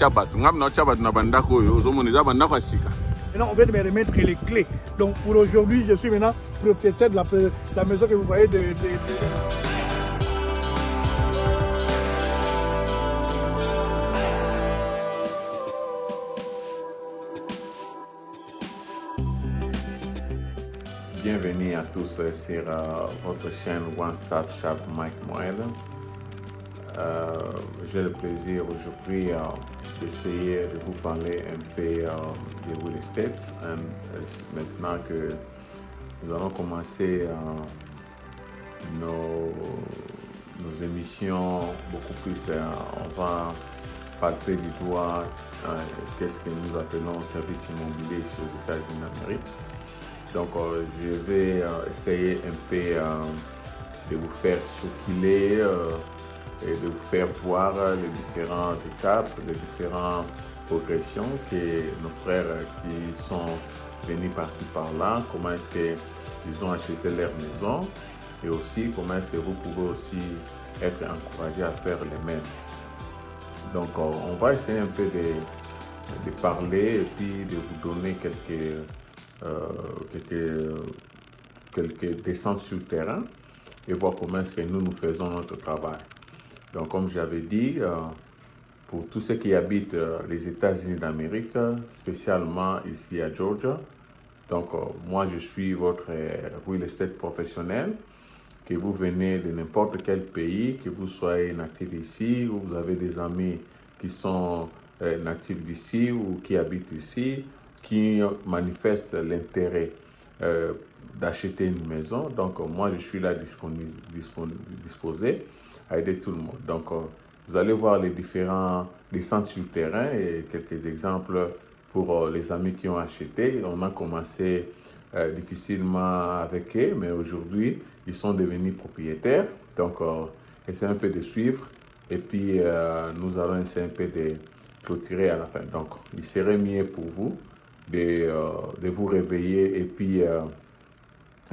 on vient de me remettre les clés. Donc pour aujourd'hui, je suis maintenant propriétaire de la maison que vous voyez Bienvenue à tous sur votre chaîne One Stop Shop Mike Moelle. J'ai le plaisir aujourd'hui d'essayer de vous parler un peu de real estate. Maintenant que nous allons commencer nos émissions beaucoup plus, on va parler du doigt qu'est-ce que nous appelons service immobilier sur les États-Unis d'Amérique. Donc, je vais essayer un peu de vous faire circuler et de vous faire voir les différentes étapes, les différentes progressions que nos frères qui sont venus par-ci par-là, comment est-ce qu'ils ont acheté leur maison et aussi comment est-ce que vous pouvez aussi être encouragés à faire les mêmes. Donc, on va essayer un peu de parler et puis de vous donner quelques descentes sur le terrain et voir comment est-ce que nous faisons notre travail. Donc, comme j'avais dit, pour tous ceux qui habitent les États-Unis d'Amérique, spécialement ici à Georgia, donc moi je suis votre real estate professionnel, que vous venez de n'importe quel pays, que vous soyez natif ici, ou vous avez des amis qui sont natifs d'ici ou qui habitent ici, qui manifestent l'intérêt d'acheter une maison. Donc, moi, je suis là disposé à aider tout le monde. Donc, vous allez voir les différents descentes sur le terrain et quelques exemples pour les amis qui ont acheté. On a commencé difficilement avec eux, mais aujourd'hui, ils sont devenus propriétaires. Donc, essayez un peu de suivre et puis nous allons essayer un peu de clôturer à la fin. Donc, il serait mieux pour vous de vous réveiller et puis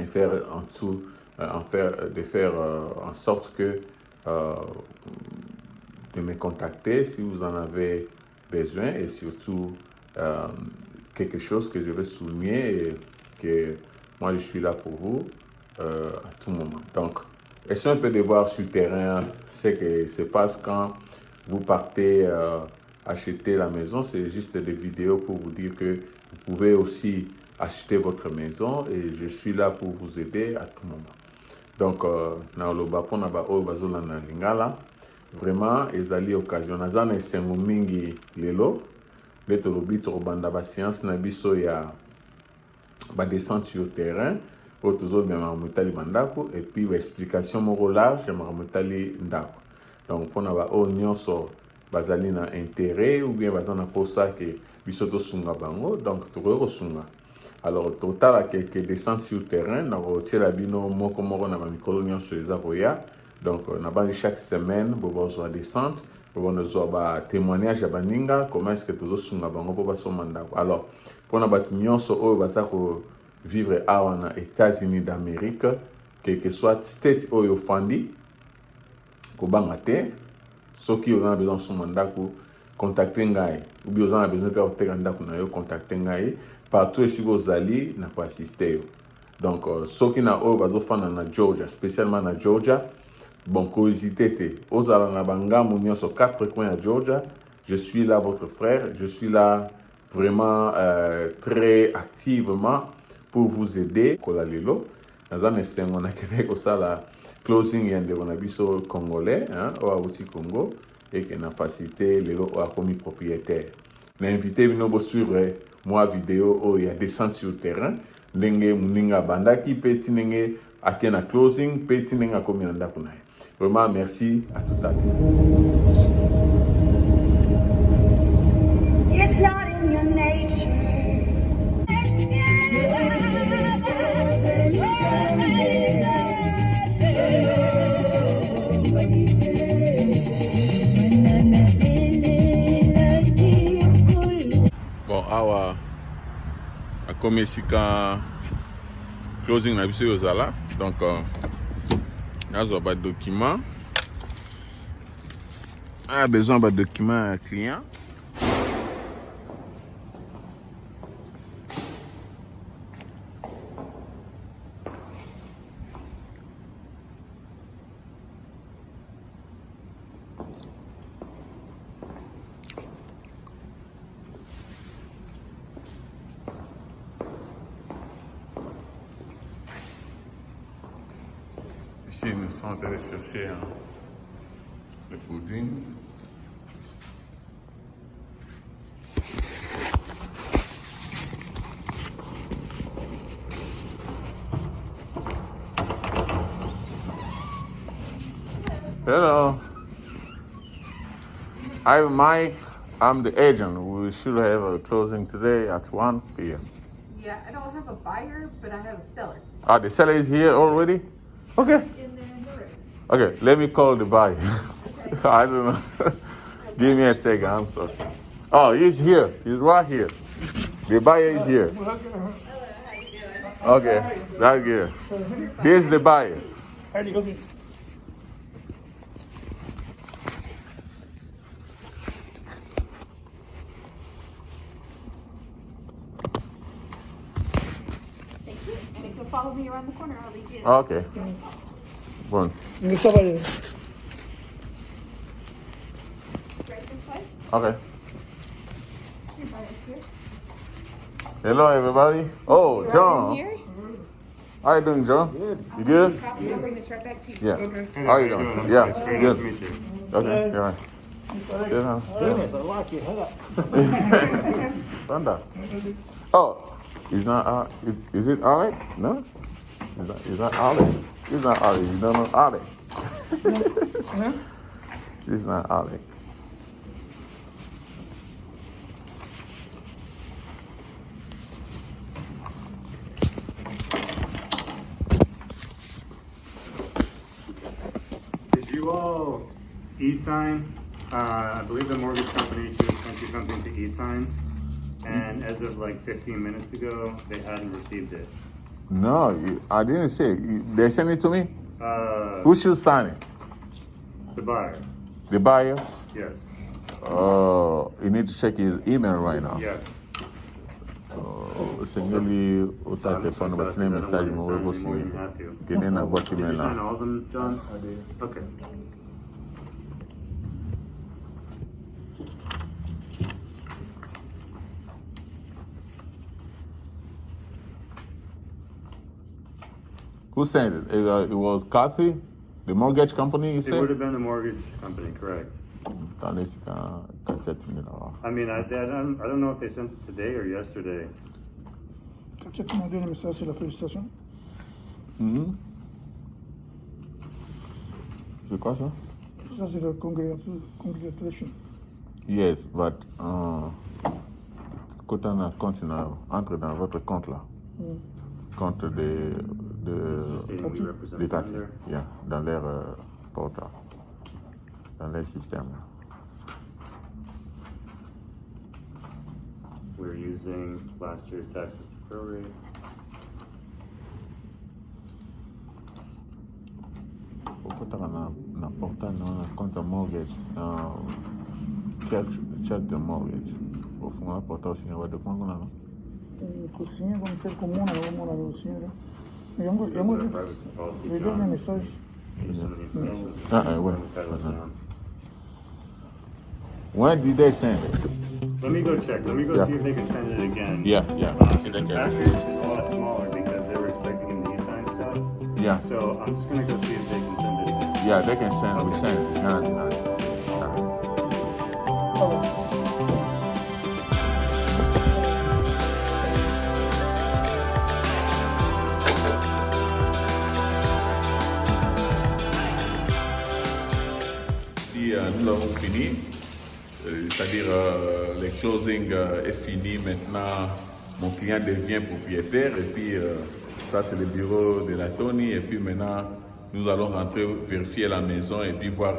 faire en sorte que de me contacter si vous en avez besoin et surtout quelque chose que je vais souligner et que moi je suis là pour vous à tout moment. Donc, essayez un peu de voir sur le terrain ce qui se passe quand vous partez acheter la maison. C'est juste des vidéos pour vous dire que vous pouvez aussi acheter votre maison et je suis là pour vous aider à tout moment. Donc, vraiment, ezali occasion. Nazana esengo mingi lelo. Leto lobito robanda ba séance na biso ya ba descente sur le terrain. Otozo bien maramutali mandako et puis ba explication moko large maramutali ndako. Donc, pona ba o nyonso bazali na intérêt ou bien bazana posa ke biso to sunga bango. Donc, toko sunga. Alors, total à quelques descentes sur le terrain, na rotira bino moko na ba mikolo nyonso ezakoya. Donc, na bandi chaque semaine, bobo zo descente, bobo zo ba témoignage ya baninga, comment est-ce que tozo sunga bango po ba somanda. Alors, pona ba nyonso oyo bazako vivre awa na États-Unis d'Amérique, quel que soit state oyo fandi, ko banga te, soki on a besoin son mandat ko contacter ngai, ou bien on a besoin de faire ndako na yo contacter ngai. Partout ici vous allez, n'a pas assisté. Donc, ceux qui n'ont pas de Georgia, spécialement na Georgia, bon, curiosité, aux Alanabanga, Mounion sur 4 coins à Georgia, je suis là, votre frère, je suis là vraiment très activement pour vous aider. Kolalilo, dans un instant, on a Québec au la closing et on a biso congolais, au Congo, et qui a facilité les lots à commis propriétaire. L'invité vient suivre moi vidéo où il y a descente sur le terrain ndenge muninga bandaki petit ndenge akena closing petit ndenge akomi na ndako na ye. Vraiment merci à tout à l'heure. It's not in your nature. Bon, awa comme ici quand closing na biso yozala donc nazo ba document a besoin de document client Ici, nous sommes en train de chercher le pudding. Hello. I'm Mike. I'm the agent. We should have a closing today at 1 p.m. Yeah, I don't have a buyer, but I have a seller. Ah, the seller is here already? Okay. In the room. Okay, let me call the buyer. Okay. I don't know. Give me a second. I'm sorry. Oh, he's here. He's right here. The buyer is here. Hello, how you doing? Okay, that's good. Here's the buyer. Okay. Thank you. And if you'll follow me around the corner, I'll lead you. Okay. Bon. Ça va aller. Right this way. Okay. Your buyer's here. Hello, everybody. Oh, Right in John. here. How you doing, John? Good. You good? Copy. I'll bring this right back to you. Yeah. How you doing? Yeah. It's very nice Good. to meet you. Okay. You're right. Good, huh? Yes, I like it. Huh? Thunder. Oh, it's not. Is it Alec? No. Is that Alec? It's not Alec. You don't know Alec. It's not Alec. Did you all e-sign? I believe the mortgage company should have sent you something to e-sign. And as of like 15 minutes ago, they hadn't received it. No, I didn't say. They sent it to me. Who should sign it? The buyer. The buyer. Yes. You need to check his email right now. Yes. Sengeli uta telefone batine message mo webo signé. Gene na boîte Did you email sign na. all of them, John? I did. Okay. Who sent it? It was Kathy, the mortgage company. You It would said. have been the mortgage company, correct? Attendez, c'est quand tu me l'as. I mean, I don't know if they sent it today or yesterday. Quand tu as demandé le message, c'est la félicitation. C'est quoi ça? Ça, c'est le congratulation. Yes, but quand on a compte, entre dans votre compte là. Compte It's just stating we represent des them Tati. there. Yeah, dans leur portal. Dans leur système. We're using last year's taxes to prorate. Pourquoi tu as un portal dans un compte de mortgage? Check de mortgage. Au fond, un portal aussi, on va de prendre là. Cozinha, como ter comum, vamos lá, cozinha. Eu So vou this is a privacy policy, ver a John. mensagem. Here's some of the information. Ouais. The title's down. When did they send it? Let me go check. Let me go Yeah. see if they can send it again. Yeah. The package is a lot smaller because they were expecting him to e-sign stuff. Yeah. So I'm just gonna go see if they can send it again. Yeah, they can send. We send it. Nice. Puis nous avons fini, c'est-à-dire le closing est fini maintenant. Mon client devient propriétaire et puis ça c'est le bureau de la Tony et puis maintenant nous allons rentrer vérifier la maison et puis voir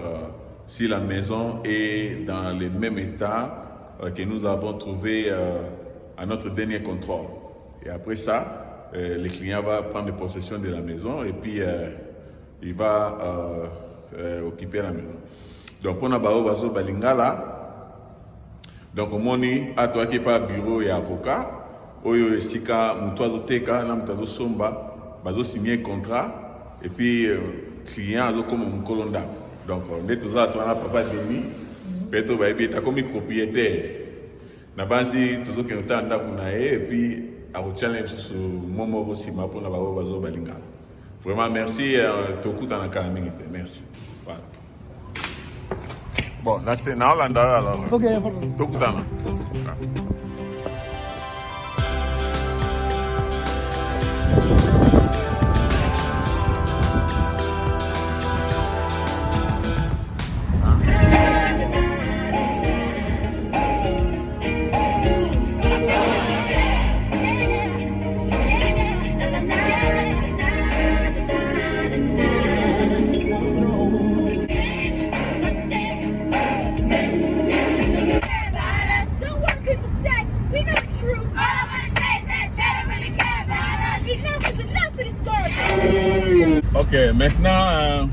si la maison est dans le même état que nous avons trouvé à notre dernier contrôle. Et après ça, le client va prendre possession de la maison et puis il va occuper la maison. Donc on a bao bazo balingala. Donc au moni atoaki pa bureau et avocat. Oyo esika mutu azoteka na mutu azosomba bazo signer contrat et puis client azokoma mukolo ndako. Donc nde toza twana papa demi peto ba ebita comme propriétaire. Na banzi tozokenda ta ndako na ye et puis ako challenge su momo ko sima pona bao bazo balingala. Vraiment, merci. Merci. Voilà. Bon, là, c'est Naolanda alors. Ok, il n'y a pas de problème. Tokutana. Don't what people say. We know the truth. All I wanna say is that they don't really care about us. Enough is enough of this garbage. Ok, maintenant,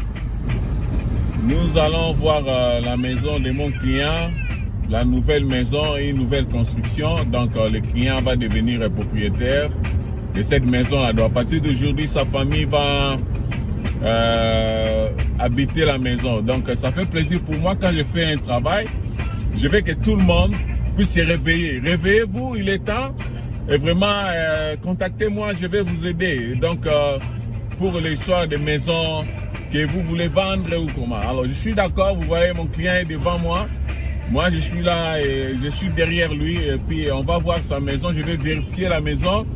nous allons voir la maison de mon client, la nouvelle maison et une nouvelle construction. Donc, le client va devenir propriétaire de cette maison-là. Donc, à partir d'aujourd'hui, sa famille va habiter la maison. Donc, ça fait plaisir pour moi quand je fais un travail. Je veux que tout le monde puisse se réveiller. Réveillez-vous, il est temps. Et vraiment, contactez-moi, je vais vous aider. Donc, pour l'histoire de maisons que vous voulez vendre ou comment. Alors, je suis d'accord, vous voyez, mon client est devant moi. Moi, je suis là et je suis derrière lui. Et puis, on va voir sa maison. Je vais vérifier la maison.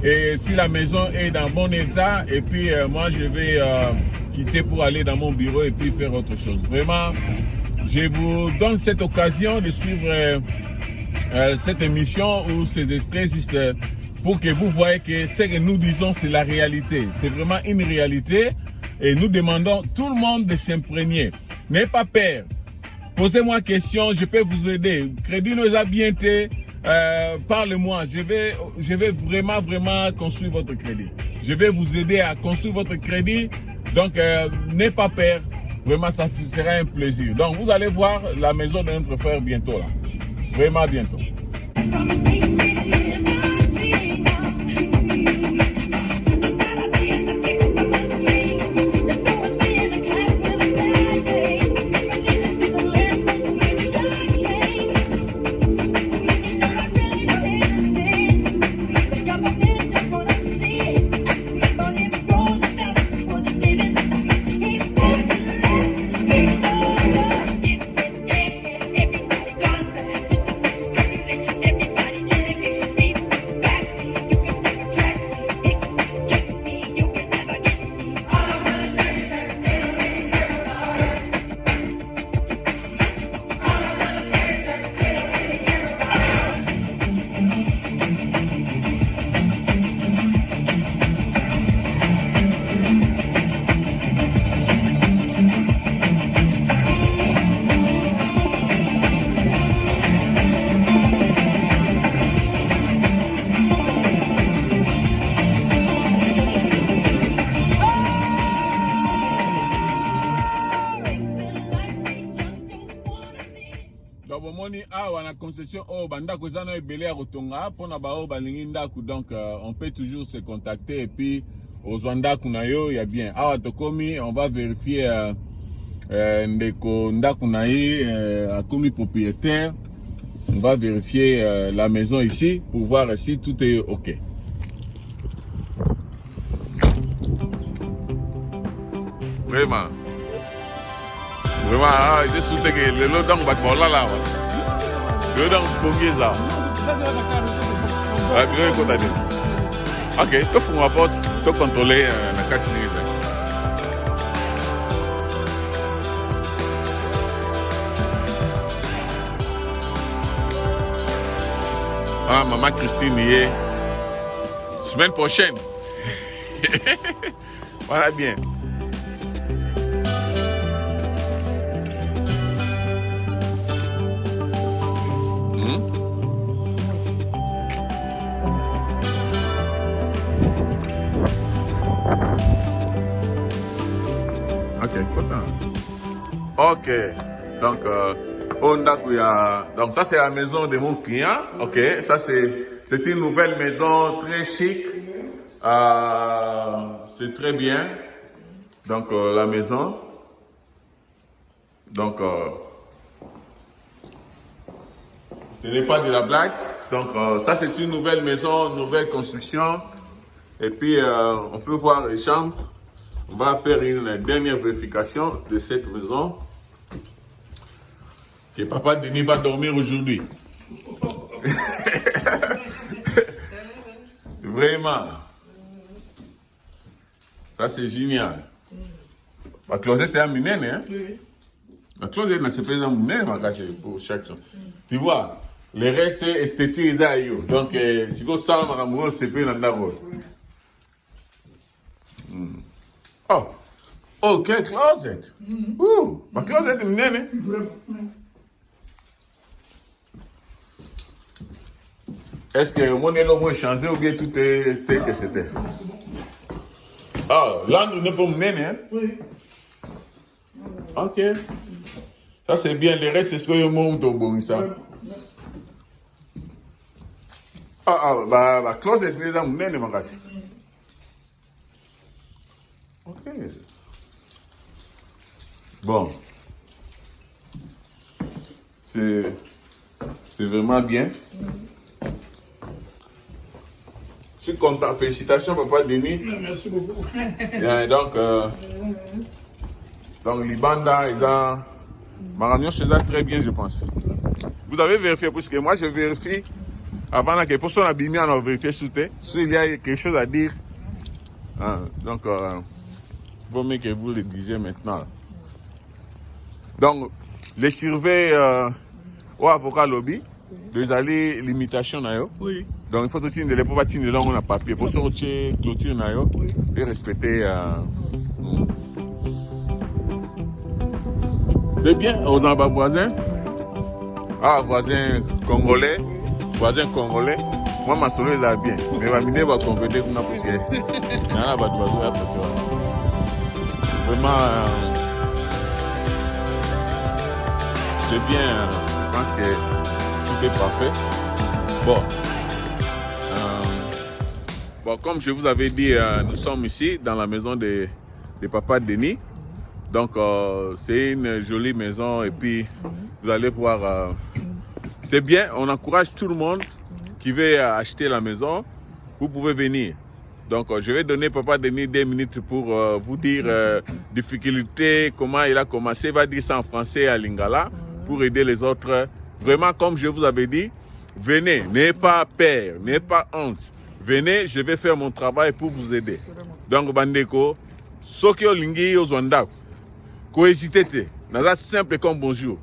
Et si la maison est dans bon état, et puis moi, je vais quitter pour aller dans mon bureau et puis faire autre chose. Vraiment, je vous donne cette occasion de suivre cette émission ou ces extraits juste pour que vous voyez que ce que nous disons, c'est la réalité. C'est vraiment une réalité et nous demandons tout le monde de s'imprégner. N'ayez pas peur. Posez-moi question, je peux vous aider. Crédit nous a bien été. Parlez-moi. Je vais vraiment construire votre crédit. Je vais vous aider à construire votre crédit. Donc, n'ayez pas peur. Vraiment, ça sera un plaisir. Donc, vous allez voir la maison de notre frère bientôt là. Vraiment bientôt. Concession oh bandako ezana ebele ya kotonga pona ba o balingi ndaku donc on peut toujours se contacter et puis ozwa ndaku na yo ya bien awa tokomi on va vérifier ndeko ndaku na ye akomi propriétaire on va vérifier la maison ici pour voir si tout est ok. Vraiment je suis que le lodang bat mola là. Le dans Pongeza. Ok, tu fais un rapport, tu contrôler la carte minutes. Ah, maman Christine y est. Semaine prochaine. Voilà bien. Ok, donc donc ça c'est la maison de mon client. Ok, ça c'est une nouvelle maison très chic. C'est très bien. Donc la maison. Donc ce n'est pas de la blague. Donc ça c'est une nouvelle maison, nouvelle construction. Et puis on peut voir les chambres. On va faire une dernière vérification de cette maison. Que papa Denis va dormir aujourd'hui. Vraiment. Ça, c'est génial. La closette est à minene, hein? Oui. La closette, c'est pas un minene, pour chaque chose. Tu vois, le reste, c'est esthétique. Donc, si vous savez, c'est pas un endroit. Oh! Oh, quel closet! Ouh! Ma closet est minene. Est-ce que mon élo a changé ou bien tout est tel que c'était? Ah, là, nous ne pouvons pas mener, hein? Oui. Ok. Ça, c'est bien. Le reste, c'est ce que je monte au bon, ça. Bah, closet est déjà mené, ma gâche. Ok. Bon. C'est vraiment bien. Je suis content. Félicitations, papa Denis. Merci beaucoup. Donc, Libanda, ils ont. Maragnon chez eux très bien, je pense. Vous avez vérifié, parce que moi, je vérifie. Avant que pour son abîme, on a vérifié sous terre. S'il y a quelque chose à dire. Donc, vaut mieux que vous le disiez maintenant. Donc, les surveillants au avocat lobby, ils allaient l'imitation. Oui. Donc, il faut que les papas tiennent là, on a papier. Pour sortir clôture et respecter. C'est bien, aux voisins. Ah, voisins congolais. Voisins congolais. Moi, ma solo est bien. Mais ma mine va compléter comme parce que. Vraiment. C'est bien. Je pense que tout est parfait. Bon, comme je vous avais dit, nous sommes ici dans la maison de papa Denis. Donc, c'est une jolie maison et puis vous allez voir, c'est bien. On encourage tout le monde qui veut acheter la maison. Vous pouvez venir. Donc, je vais donner papa Denis 2 minutes pour vous dire difficulté, comment il a commencé. Il va dire ça en français à Lingala pour aider les autres. Vraiment, comme je vous avais dit, venez, n'ayez pas peur, n'ayez pas honte. Venez, je vais faire mon travail pour vous aider. Donc, Bandeko, Sokyo Lingi Ozwanda, cohésité, naza simple comme bonjour.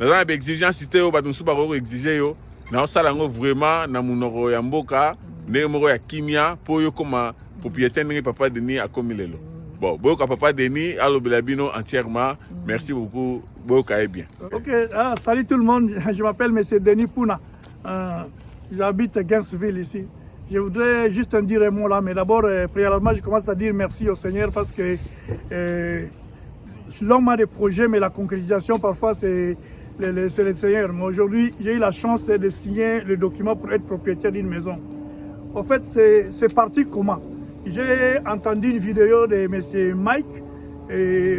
Naza une exigence, c'était au Batunsu Baro exiger yo. Na salango vraiment na munoro ya mboka, ne moro ya kimia pour yo comme propriétaire de papa Denis à Komilelo. Bon, boka papa Denis, allo belabino entièrement. Merci beaucoup, boka est bien. Ok, salut tout le monde, je m'appelle M. Denis Pouna. J'habite Gainsville ici. Je voudrais juste dire un mot là, mais d'abord, préalablement, je commence à dire merci au Seigneur parce que l'homme a des projets, mais la concrétisation, parfois, c'est le Seigneur. Mais aujourd'hui, j'ai eu la chance de signer le document pour être propriétaire d'une maison. En fait, c'est parti comment? J'ai entendu une vidéo de M. Mike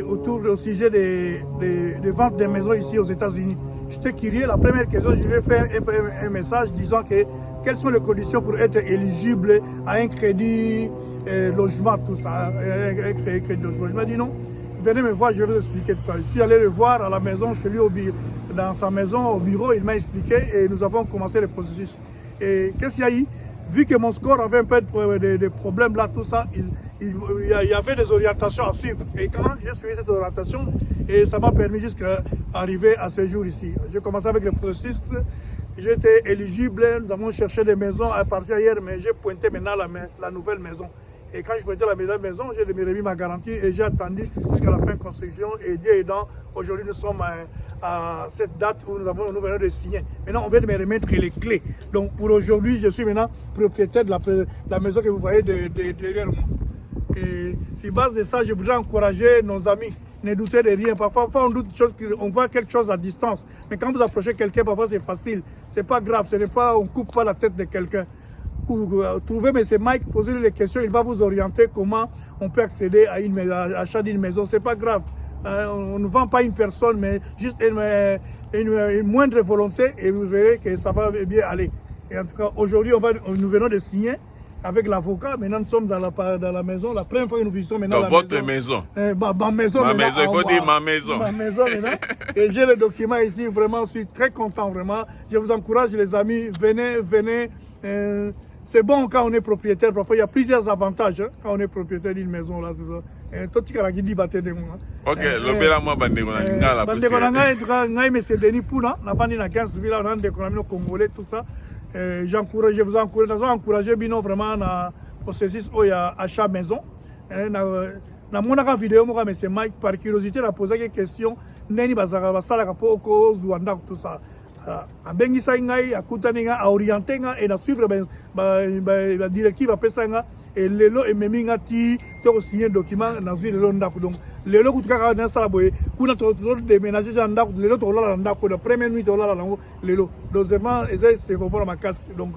autour au sujet de vente des maisons ici aux États-Unis. J'étais curieux. La première question, je lui ai fait un message disant que quelles sont les conditions pour être éligible à un crédit logement, tout ça, un crédit logement. Il m'a dit non, venez me voir, je vais vous expliquer tout ça. Je suis allé le voir à la maison, chez lui, dans sa maison, au bureau, il m'a expliqué et nous avons commencé le processus. Et qu'est-ce qu'il y a eu? Vu que mon score avait un peu de problèmes là, tout ça, il y avait des orientations à suivre. Et quand j'ai suivi cette orientation, et ça m'a permis jusqu'à arriver à ce jour ici. J'ai commencé avec le processus. J'étais éligible, nous avons cherché des maisons à partir hier, mais j'ai pointé maintenant la nouvelle maison. Et quand je pointais la nouvelle maison, j'ai remis ma garantie et j'ai attendu jusqu'à la fin de construction. Et Dieu aidant, aujourd'hui nous sommes à cette date où nous venons de signer. Maintenant, on vient de me remettre les clés. Donc pour aujourd'hui, je suis maintenant propriétaire de la maison que vous voyez derrière moi. Et sur base de ça, je voudrais encourager nos amis. Ne doutez de rien. Parfois, on doute on voit quelque chose à distance. Mais quand vous approchez quelqu'un, parfois c'est facile. C'est pas grave. Ce n'est pas, on coupe pas la tête de quelqu'un. Trouvez M. Mike, posez-lui les questions. Il va vous orienter comment on peut accéder à l'achat d'une maison. C'est pas grave. On ne vend pas une personne, mais juste une moindre volonté et vous verrez que ça va bien aller. Et en tout cas, aujourd'hui, nous venons de signer avec l'avocat. Maintenant, nous sommes dans la maison. La première fois que nous visitons maintenant Dans la votre maison. Ma maison. Ma maintenant, maison, il faut dire ma maison. Ma maison maintenant. Et j'ai le document ici. Vraiment, je suis très content. Vraiment, je vous encourage, les amis. Venez. C'est bon quand on est propriétaire. Parfois, il y a plusieurs avantages quand on est propriétaire d'une maison là. Toi, tu as dit bater de moi. Ok, l'obéla moi bandeko na lingala. Bandeko na ngai, en tout cas, ngai mais c'est Denis Pouna. On a vendu dans 15 villes, on a des économies congolais, tout ça. Je vous encourage bino vraiment na processus où il y a achat maison. Na monaka vidéo moi mais c'est Mike par curiosité la poser des questions neni bazaka basala ka po ko zuanda tout ça. Abengisa ngai akutani nga orienter nga et na suivre ba directive apesa nga et lelo ememi nga ti to signer document na vie lelo ndako donc lelo kutuka na sala boye kuna to déménager dans ndako lelo to la ndako la première nuit to la lango lelo deuxièmement c'est comprendre ma casse donc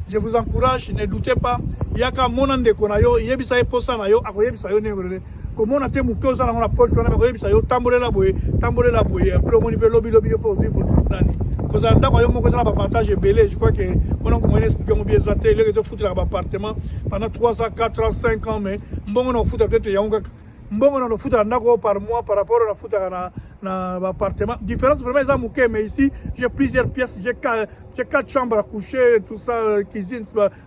je vous encourage, ne doutez pas, il y a qu'à mon ande konayo, yebisa e posa na yo, akoyebisa yo ne comme on a été mouké aux la poche, on a yebisa yo tambouré la boye, après on peut lobby possible. Parce que ndako yo moko ça ba avantage belé, je crois que on a comment expliquer mon bien zaté, le de foutre l'appartement pendant 3 ans, 4 ans, 5 ans mais bon on fout peut-être ya bon on fout ndako par mois par rapport à fout na appartement. Différence vraiment ils ont mouké mais ici j'ai plusieurs pièces, j'ai 4 chambres à coucher, tout ça, cuisine,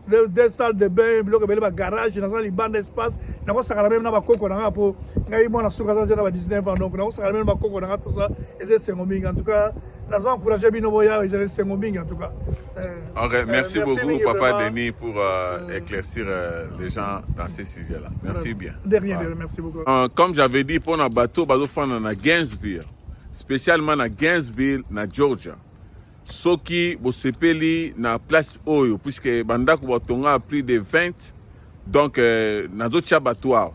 2 salles de bain, bloc de garage, dans un banc d'espace. Nous avons même un coco pour nous 19 ans, donc nous avons même un coco tout ça. Et c'est en tout cas. Nous avons encouragé Binoboya, ils ont fait en tout cas. Merci beaucoup, Papa Denis, pour éclaircir les gens dans ces sujets-là. Merci bien. Derrière, merci beaucoup. Comme j'avais dit, pour un bateau, à Gainesville, spécialement à Gainesville, na Georgia. Soki bosepeli na place oyo puisque bandako batonga plus de 20 donc nazo tia batoire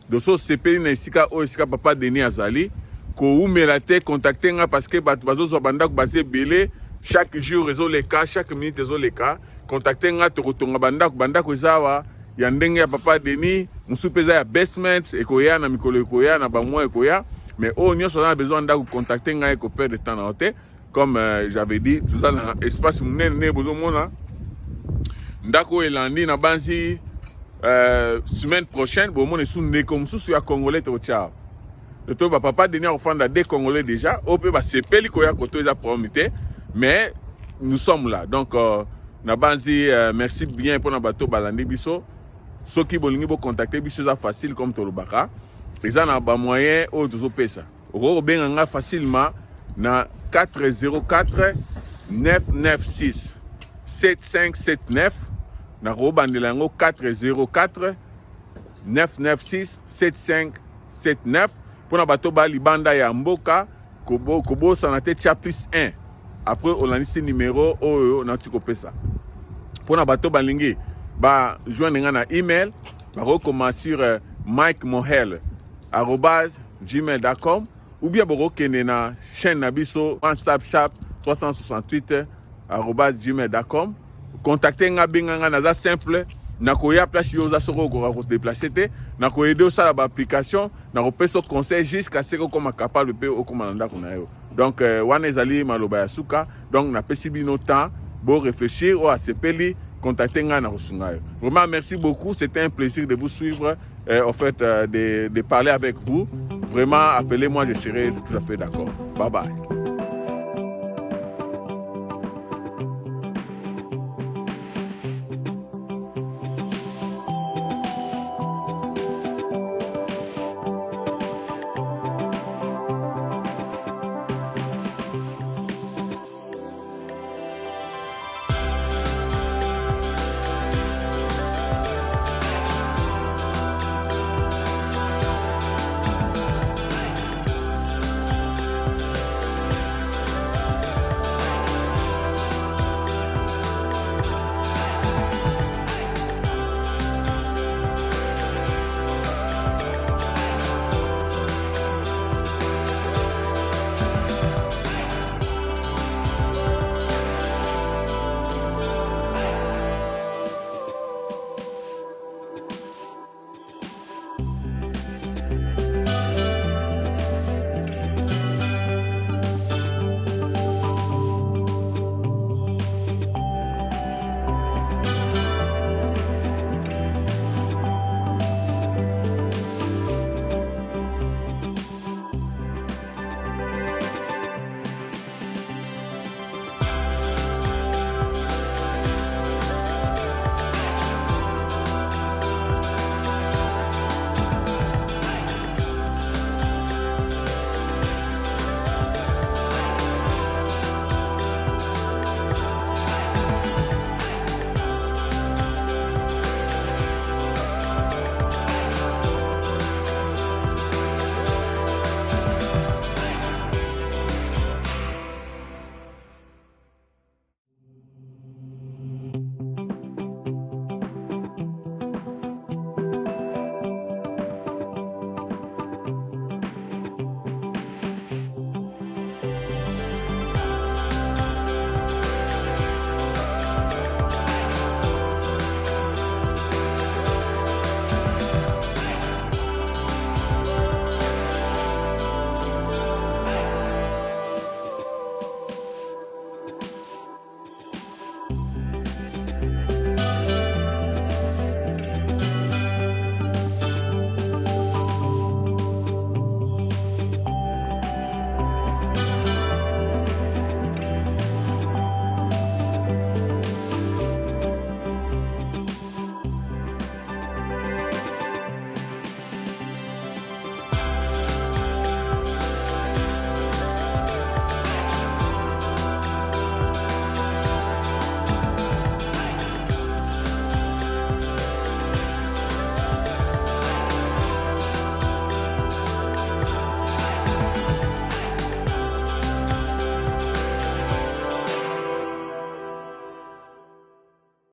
donc so sepeli na esika oyo esika Papa Denis azali ko umela te contacter nga parce que bazo zo bandako basé belé chaque jour réseau les cas chaque minute réseau les cas contacter nga to kotonga bandako ezawa ya ndenge ya Papa Denis musupeza ya basement ekoya na mikolo ekoya na bamwa ekoya mais oyo nyonso na besoin ndako contacter nga ko perdre de temps na hotel. Comme j'avais dit, tout ça dans l'espace mouné bozomona ndako elandi na banzi semaine prochaine bon mon sous né comme sous ya congolais to tchao le to Papa Denis ofanda des congolais déjà au peut ba sepeli ko ya koto za promité mais nous sommes là donc na banzi merci bien pour na bateau balandi biso soki bolingi bo contacter biso za facile comme tolobaka eza na ba moyen o tozo pesa o benga nga facilement na 404 996 7579 na robandela yango 404 996 7579 pour na bato ba libanda ya mboka kobosa na te tia plus 1 après olandisi numéro oyo na tukopesa pour na bato balingi ba joindre nga na email ba recommencer sur mikemohel@gmail.com ou bien bokende na chaîne na biso WhatsApp 368@gmail.com contacter nga benga na za simple na koya place yo za soko ko déplacer te na ko aider ça la application na ko peso conseil jusqu'à ce que comme capable pe o komanda kuna yo donc wana ezali maloba ya suka donc na pesi bino temps bo réfléchir ou à sepeli contacter nga na kosunga yo. Vraiment merci beaucoup, c'était un plaisir de vous suivre en fait de parler avec vous. Vraiment appelez-moi, je serai tout à fait d'accord. Bye bye.